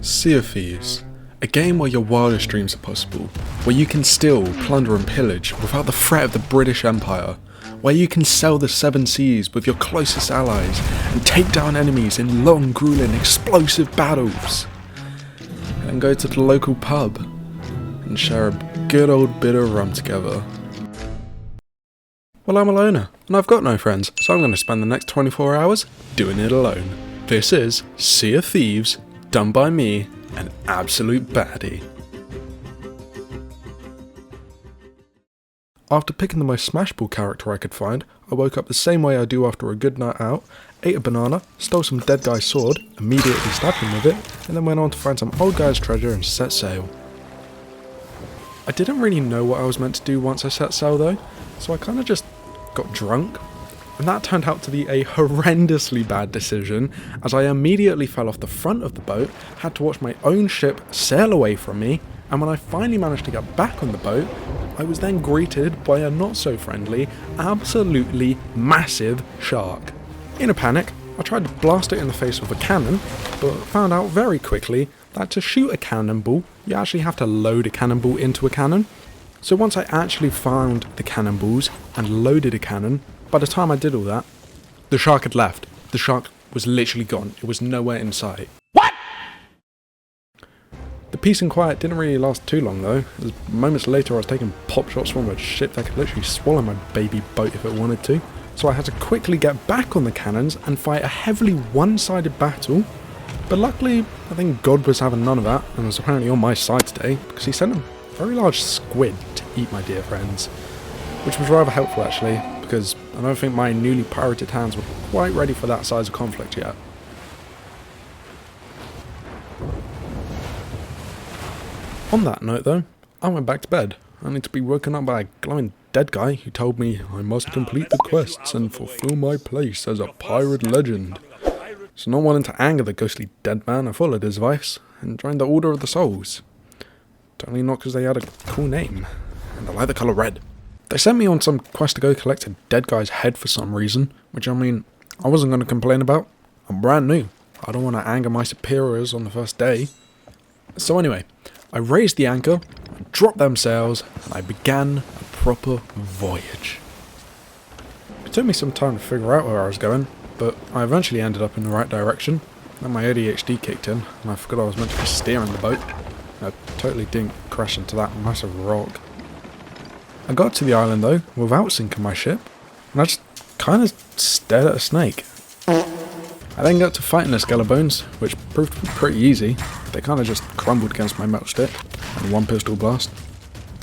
Sea of Thieves, a game where your wildest dreams are possible, where you can steal, plunder and pillage without the threat of the British Empire, where you can sail the seven seas with your closest allies and take down enemies in long, grueling, explosive battles, and go to the local pub and share a good old bit of rum together. Well, I'm a loner, and I've got no friends, so I'm going to spend the next 24 hours doing it alone. This is Sea of Thieves, done by me, an absolute baddie. After picking the most smashable character I could find, I woke up the same way I do after a good night out, ate a banana, stole some dead guy's sword, immediately stabbed him with it, and then went on to find some old guy's treasure and set sail. I didn't really know what I was meant to do once I set sail though, so I kinda just got drunk, and that turned out to be a horrendously bad decision, as I immediately fell off the front of the boat, had to watch my own ship sail away from me, and when I finally managed to get back on the boat, I was then greeted by a not so friendly, absolutely massive shark. In a panic, I tried to blast it in the face with a cannon, but found out very quickly that to shoot a cannonball, you actually have to load a cannonball into a cannon. So once I actually found the cannonballs and loaded a cannon, by the time I did all that, the shark had left. The shark was literally gone. It was nowhere in sight. What? The peace and quiet didn't really last too long though, as moments later I was taking pop shots from a ship that could literally swallow my baby boat if it wanted to. So I had to quickly get back on the cannons and fight a heavily one-sided battle. But luckily, I think God was having none of that and was apparently on my side today, because he sent a very large squid to eat my dear friends. Which was rather helpful actually, because I don't think my newly pirated hands were quite ready for that size of conflict yet. On that note though, I went back to bed, only to be woken up by a glowing dead guy who told me I must complete the quests and fulfill my place as a pirate legend. So not wanting to anger the ghostly dead man, I followed his advice and joined the Order of the Souls. Totally not because they had a cool name, and I like the colour red. They sent me on some quest to go collect a dead guy's head for some reason, which I mean, I wasn't going to complain about. I'm brand new. I don't want to anger my superiors on the first day. So anyway, I raised the anchor, I dropped them sails, and I began a proper voyage. It took me some time to figure out where I was going, but I eventually ended up in the right direction. Then my ADHD kicked in, and I forgot I was meant to be steering the boat. I totally didn't crash into that massive rock. I got to the island though, without sinking my ship, and I just kind of stared at a snake. I then got to fighting the Skelebones, which proved pretty easy. They kind of just crumbled against my metal stick, and one pistol blast.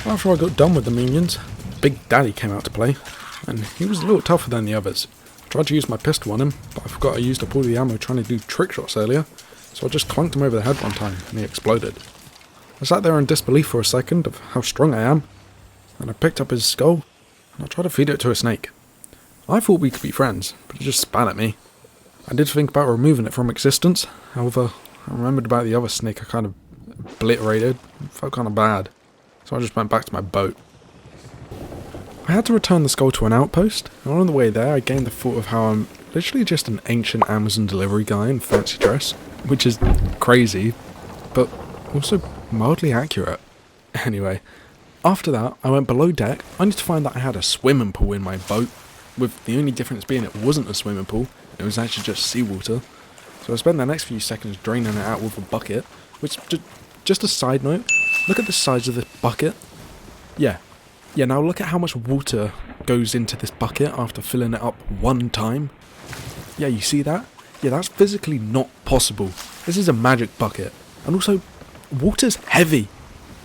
After I got done with the minions, Big Daddy came out to play, and he was a little tougher than the others. I tried to use my pistol on him, but I forgot I used up all the ammo trying to do trick shots earlier, so I just clunked him over the head one time, and he exploded. I sat there in disbelief for a second of how strong I am, and I picked up his skull, and I tried to feed it to a snake. I thought we could be friends, but it just spat at me. I did think about removing it from existence, however, I remembered about the other snake I kind of obliterated, it felt kind of bad, so I just went back to my boat. I had to return the skull to an outpost, and on the way there I gained the thought of how I'm literally just an ancient Amazon delivery guy in fancy dress, which is crazy, but also mildly accurate. Anyway, after that, I went below deck, only to find that I had a swimming pool in my boat, with the only difference being it wasn't a swimming pool, it was actually just seawater. So I spent the next few seconds draining it out with a bucket, which, just a side note, look at the size of this bucket. Yeah, now look at how much water goes into this bucket after filling it up one time. Yeah, you see that? Yeah, that's physically not possible. This is a magic bucket. And also, water's heavy.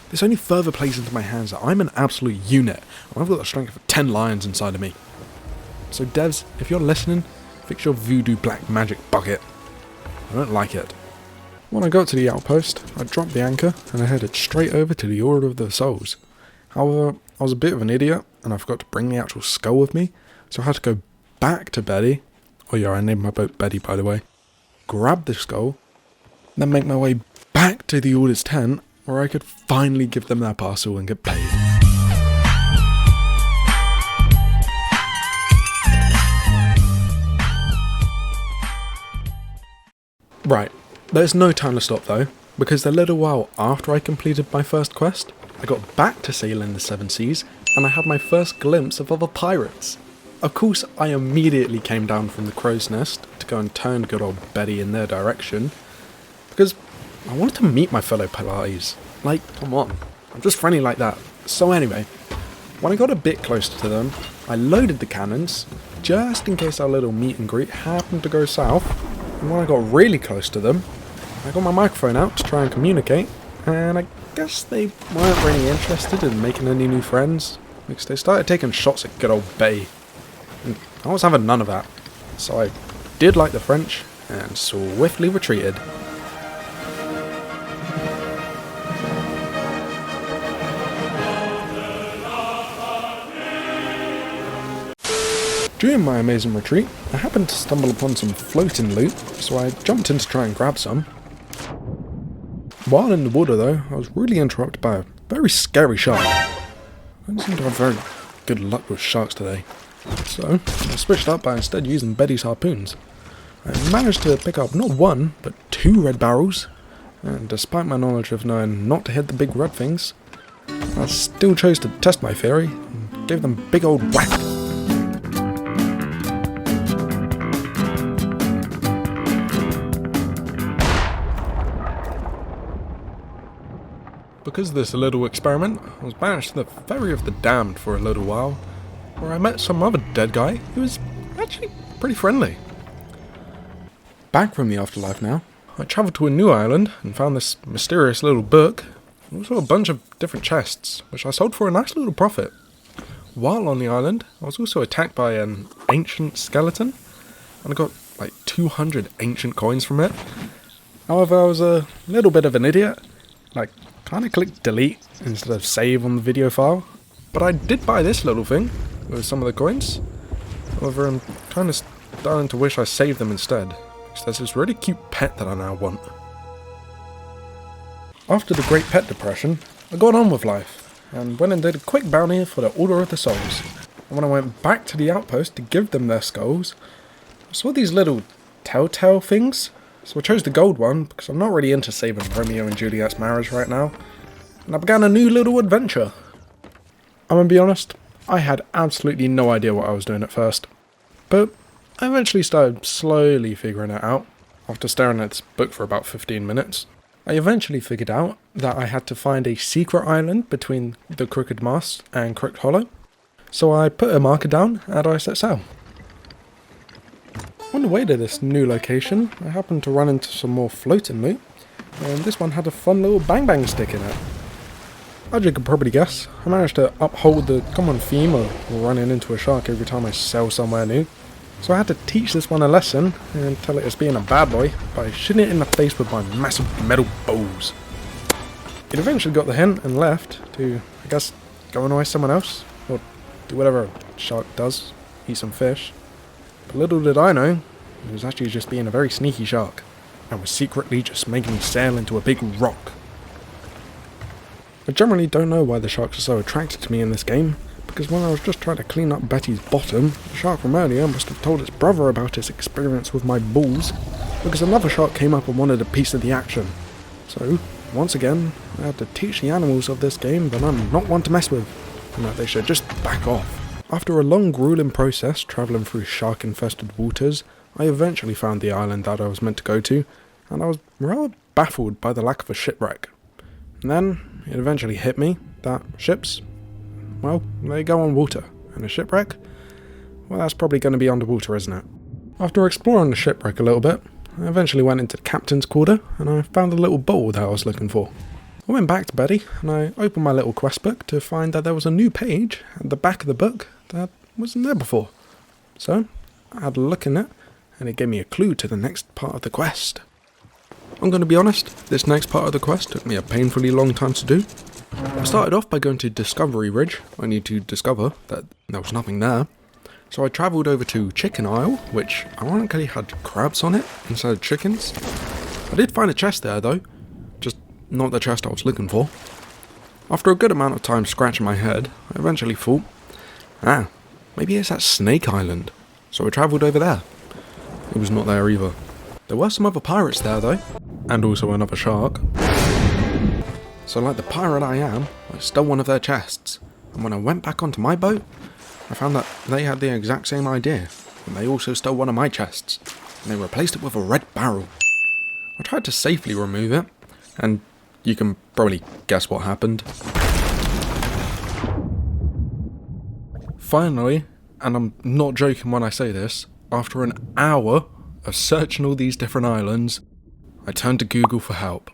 This only further plays into my hands that I'm an absolute unit, and I've got the strength of 10 lions inside of me. So devs, if you're listening, fix your voodoo black magic bucket. I don't like it. When I got to the outpost, I dropped the anchor and I headed straight over to the Order of the Souls. However, I was a bit of an idiot, and I forgot to bring the actual skull with me, so I had to go back to Betty. Oh yeah, I named my boat Betty by the way. Grab the skull, then make my way back to the Order's tent, where I could finally give them their parcel and get paid. Right, there's no time to stop though. because a little while after I completed my first quest, I got back to sailing the Seven Seas, and I had my first glimpse of other pirates. Of course, I immediately came down from the crow's nest to go and turn good old Betty in their direction, because I wanted to meet my fellow Pilates. Like, come on, I'm just friendly like that. So anyway, when I got a bit closer to them, I loaded the cannons, just in case our little meet and greet happened to go south, and when I got really close to them, I got my microphone out to try and communicate, and I guess they weren't really interested in making any new friends, because they started taking shots at good old Betty. And I was having none of that, so I did like the French, and swiftly retreated. During my amazing retreat, I happened to stumble upon some floating loot, so I jumped in to try and grab some. While in the water though, I was really interrupted by a very scary shark. I don't seem to have very good luck with sharks today, so I switched up by instead using Betty's harpoons. I managed to pick up not one, but 2 red barrels, and despite my knowledge of knowing not to hit the big red things, I still chose to test my theory and gave them a big old whack. Because of this little experiment, I was banished to the Ferry of the Damned for a little while, where I met some other dead guy who was actually pretty friendly. Back from the afterlife now, I travelled to a new island and found this mysterious little book, and also a bunch of different chests, which I sold for a nice little profit. While on the island, I was also attacked by an ancient skeleton, and I got like 200 ancient coins from it. However, I was a little bit of an idiot, like kind of clicked delete instead of save on the video file, but I did buy this little thing with some of the coins. However, I'm kind of starting to wish I saved them instead, because there's this really cute pet that I now want. After the Great Pet Depression, I got on with life, and went and did a quick bounty for the Order of the Souls. And when I went back to the outpost to give them their skulls, I saw these little telltale things. So I chose the gold one, because I'm not really into saving Romeo and Juliet's marriage right now, and I began a new little adventure. I'm gonna be honest, I had absolutely no idea what I was doing at first, but I eventually started slowly figuring it out. After staring at this book for about 15 minutes, I eventually figured out that I had to find a secret island between the Crooked Mast and Crooked Hollow, so I put a marker down and I set sail. On the way to this new location, I happened to run into some more floating loot, and this one had a fun little bang bang stick in it. As you could probably guess, I managed to uphold the common theme of running into a shark every time I sail somewhere new, so I had to teach this one a lesson and tell it it's being a bad boy by shooting it in the face with my massive metal bows. It eventually got the hint and left to, I guess, go annoy someone else, or do whatever a shark does, eat some fish. But little did I know, it was actually just being a very sneaky shark, and was secretly just making me sail into a big rock. I generally don't know why the sharks are so attracted to me in this game, because when I was just trying to clean up Betty's bottom, the shark from earlier must have told its brother about his experience with my balls, because another shark came up and wanted a piece of the action. So, once again, I had to teach the animals of this game that I'm not one to mess with, and that they should just back off. After a long grueling process travelling through shark-infested waters, I eventually found the island that I was meant to go to, and I was rather baffled by the lack of a shipwreck. And then, it eventually hit me that ships, well, they go on water, and a shipwreck, well, that's probably going to be underwater, isn't it? After exploring the shipwreck a little bit, I eventually went into the captain's quarter, and I found a little bowl that I was looking for. I went back to Betty, and I opened my little quest book to find that there was a new page at the back of the book that wasn't there before. So, I had a look in it, and it gave me a clue to the next part of the quest. I'm going to be honest, this next part of the quest took me a painfully long time to do. I started off by going to Discovery Ridge, only to discover that there was nothing there. So I travelled over to Chicken Isle, which ironically had crabs on it instead of chickens. I did find a chest there though, just not the chest I was looking for. After a good amount of time scratching my head, I eventually thought, maybe it's at Snake Island. So I travelled over there. It was not there either. There were some other pirates there though, and also another shark. So like the pirate I am, I stole one of their chests, and when I went back onto my boat, I found that they had the exact same idea, and they also stole one of my chests, and they replaced it with a red barrel. I tried to safely remove it, and you can probably guess what happened. Finally, and I'm not joking when I say this, after an hour of searching all these different islands, I turned to Google for help.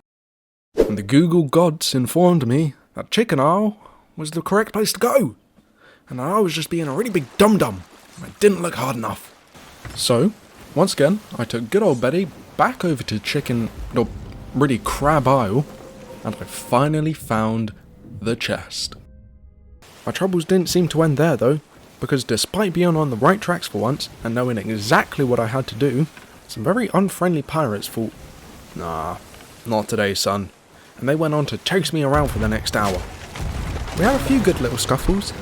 And the Google gods informed me that Chicken Isle was the correct place to go, and I was just being a really big dum-dum, and I didn't look hard enough. So, once again, I took good old Betty back over to Crab Isle, and I finally found the chest. My troubles didn't seem to end there though, because despite being on the right tracks for once, and knowing exactly what I had to do, some very unfriendly pirates thought, "Nah, not today, son," and they went on to chase me around for the next hour. We had a few good little scuffles.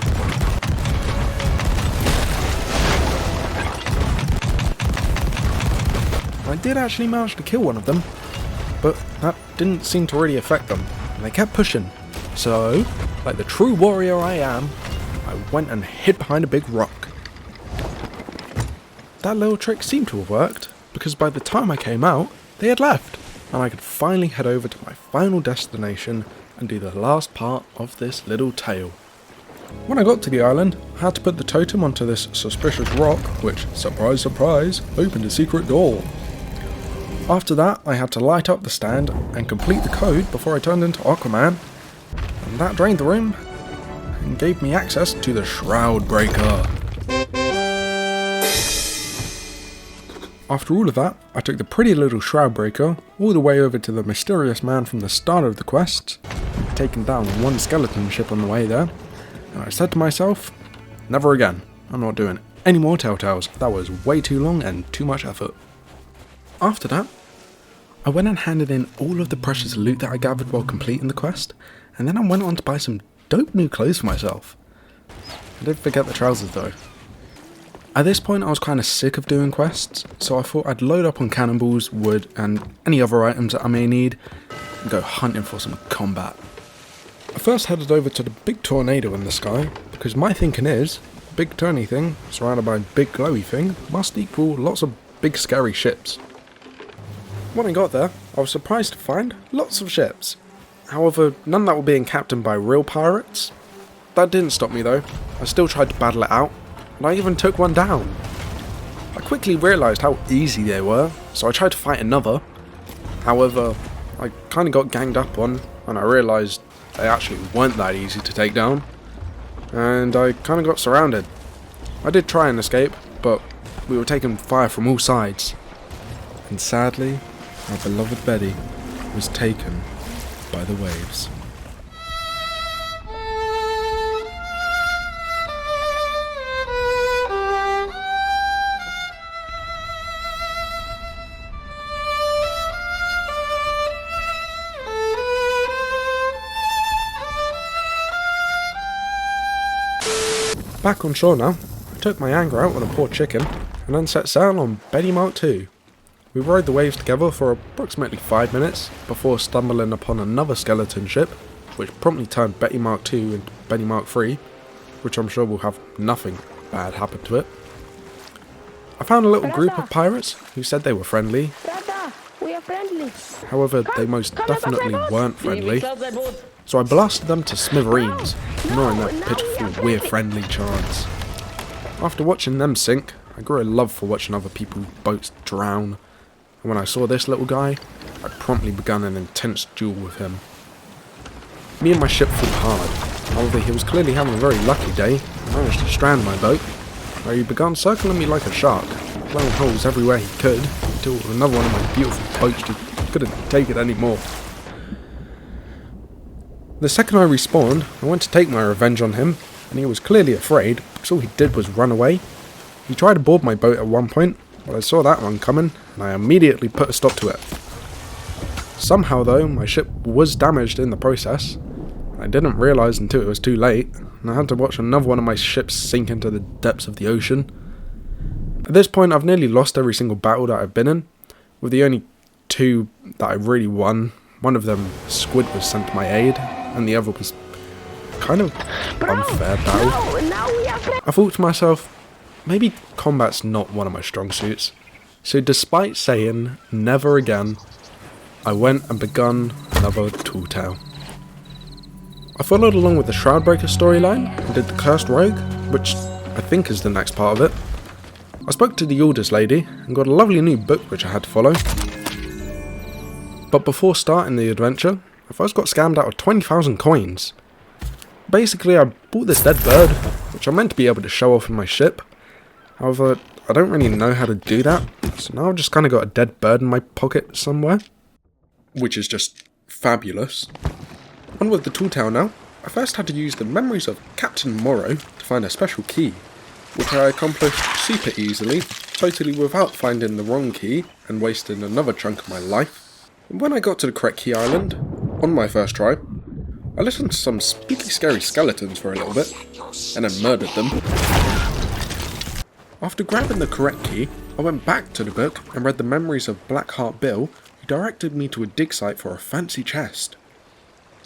I did actually manage to kill one of them, but that didn't seem to really affect them, and they kept pushing. So, like the true warrior I am, I went and hid behind a big rock. That little trick seemed to have worked, because by the time I came out, they had left, and I could finally head over to my final destination and do the last part of this little tale. When I got to the island, I had to put the totem onto this suspicious rock, which, surprise surprise, opened a secret door. After that, I had to light up the stand and complete the code before I turned into Aquaman, and that drained the room and gave me access to the Shroud Breaker. After all of that, I took the pretty little Shroud Breaker all the way over to the mysterious man from the start of the quest, taking down one skeleton ship on the way there, and I said to myself, never again, I'm not doing any more Telltales, that was way too long and too much effort. After that, I went and handed in all of the precious loot that I gathered while completing the quest, and then I went on to buy some dope new clothes for myself. I did forget the trousers though. At this point I was kind of sick of doing quests, so I thought I'd load up on cannonballs, wood, and any other items that I may need, and go hunting for some combat. I first headed over to the big tornado in the sky, because my thinking is, big turny thing, surrounded by big glowy thing, must equal lots of big scary ships. When I got there, I was surprised to find lots of ships. However, none that were being captained by real pirates. That didn't stop me though. I still tried to battle it out, and I even took one down. I quickly realised how easy they were, so I tried to fight another. However, I kind of got ganged up on, and I realised they actually weren't that easy to take down. And I kind of got surrounded. I did try and escape, but we were taking fire from all sides. And sadly, our beloved Betty was taken by the waves. Back on shore now, I took my anger out on a poor chicken, and then set sail on Betty Mark II. We rode the waves together for approximately 5 minutes, before stumbling upon another skeleton ship, which promptly turned Betty Mark II into Betty Mark III, which I'm sure will have nothing bad happen to it. I found a little group of pirates who said they were friendly. We are friendly. However, they most definitely weren't friendly. So I blasted them to smithereens, ignoring their pitiful we're friendly chants. After watching them sink, I grew a love for watching other people's boats drown, and when I saw this little guy, I promptly began an intense duel with him. Me and my ship fought hard, however he was clearly having a very lucky day and managed to strand my boat, where he began circling me like a shark, blowing holes everywhere he could, until another one of my beautiful boats just couldn't take it anymore. The second I respawned, I went to take my revenge on him, and he was clearly afraid, because all he did was run away. He tried to board my boat at one point, but I saw that one coming, and I immediately put a stop to it. Somehow though, my ship was damaged in the process. I didn't realise until it was too late, and I had to watch another one of my ships sink into the depths of the ocean. At this point I've nearly lost every single battle that I've been in, with the only two that I really won. One of them, Squid was sent to my aid, and the other was kind of unfair battle. No, now we are friends. I thought to myself, maybe combat's not one of my strong suits. So despite saying never again, I went and begun another Tall Tale. I followed along with the Shroudbreaker storyline and did the Cursed Rogue, which I think is the next part of it. I spoke to the Orders lady and got a lovely new book which I had to follow. But before starting the adventure, I first got scammed out of 20,000 coins. Basically, I bought this dead bird, which I meant to be able to show off in my ship. However, I don't really know how to do that, so now I've just kind of got a dead bird in my pocket somewhere. Which is just fabulous. On with the Tall Tale now. I first had to use the memories of Captain Morrow to find a special key, which I accomplished super easily, totally without finding the wrong key and wasting another chunk of my life. When I got to the correct key island, on my first try, I listened to some spooky scary skeletons for a little bit, and then murdered them. After grabbing the correct key, I went back to the book and read the memories of Blackheart Bill, who directed me to a dig site for a fancy chest.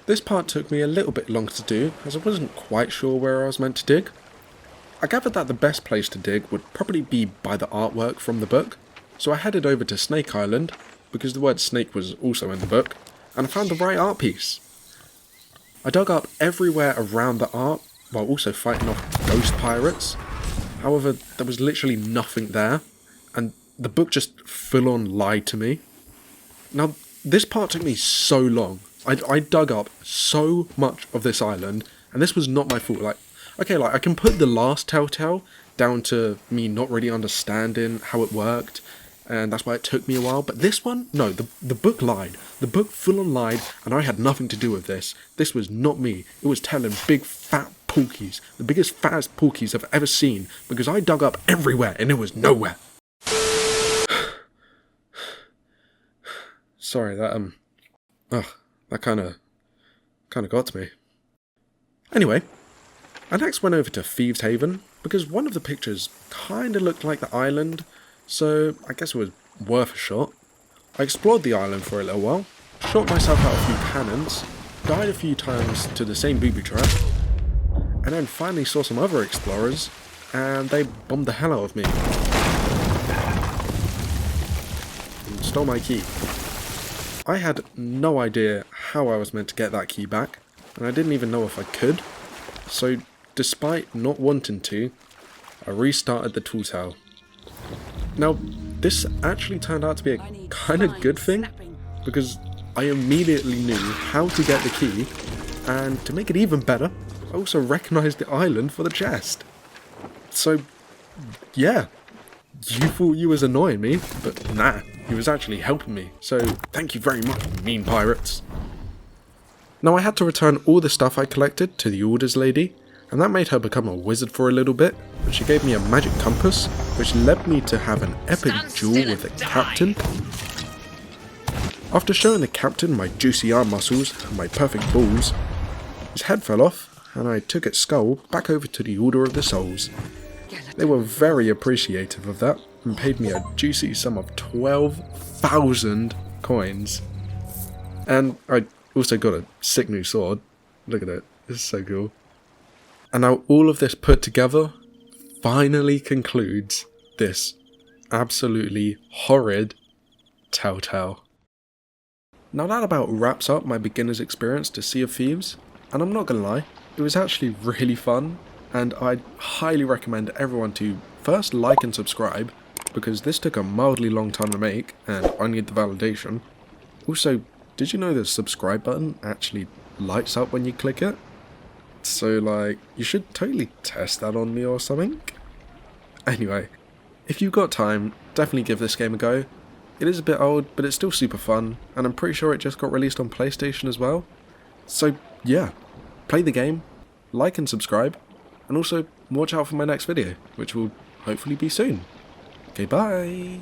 This part took me a little bit longer to do, as I wasn't quite sure where I was meant to dig. I gathered that the best place to dig would probably be by the artwork from the book, so I headed over to Snake Island, because the word snake was also in the book, and I found the right art piece. I dug up everywhere around the art, while also fighting off ghost pirates. However, there was literally nothing there, and the book just full on lied to me. Now, this part took me so long. I dug up so much of this island, and this was not my fault. Like, I can put the last Telltale down to me not really understanding how it worked, and that's why it took me a while. But this one, no, the book lied. The book full on lied, and I had nothing to do with this. This was not me. It was telling big fat porkies, the biggest fattest porkies I've ever seen, because I dug up everywhere and it was nowhere. Sorry, that kind of got to me. Anyway, I next went over to Thieves Haven, because one of the pictures kinda looked like the island, so I guess it was worth a shot. I explored the island for a little while, shot myself out a few cannons, died a few times to the same booby trap, and then finally saw some other explorers, and they bombed the hell out of me. And stole my key. I had no idea how I was meant to get that key back, and I didn't even know if I could, so despite not wanting to, I restarted the Tall Tale. Now, this actually turned out to be a kind of good thing, because I immediately knew how to get the key, and to make it even better, I also recognised the island for the chest. So, yeah, you thought you was annoying me, but nah, you was actually helping me, so thank you very much, mean pirates. Now I had to return all the stuff I collected to the Orders lady, and that made her become a wizard for a little bit, but she gave me a magic compass, which led me to have an epic duel with the captain. After showing the captain my juicy arm muscles and my perfect balls, his head fell off, and I took its skull back over to the Order of the Souls. They were very appreciative of that, and paid me a juicy sum of 12,000 coins. And I also got a sick new sword. Look at it, it's so cool. And now all of this put together finally concludes this absolutely horrid Telltale. Now that about wraps up my beginner's experience to Sea of Thieves, and I'm not gonna lie, it was actually really fun, and I'd highly recommend everyone to first like and subscribe, because this took a mildly long time to make, and I need the validation. Also, did you know the subscribe button actually lights up when you click it? So like, you should totally test that on me or something. Anyway, if you've got time, definitely give this game a go. It is a bit old, but it's still super fun, and I'm pretty sure it just got released on PlayStation as well. So yeah, play the game, like and subscribe, and also watch out for my next video, which will hopefully be soon. Okay, bye!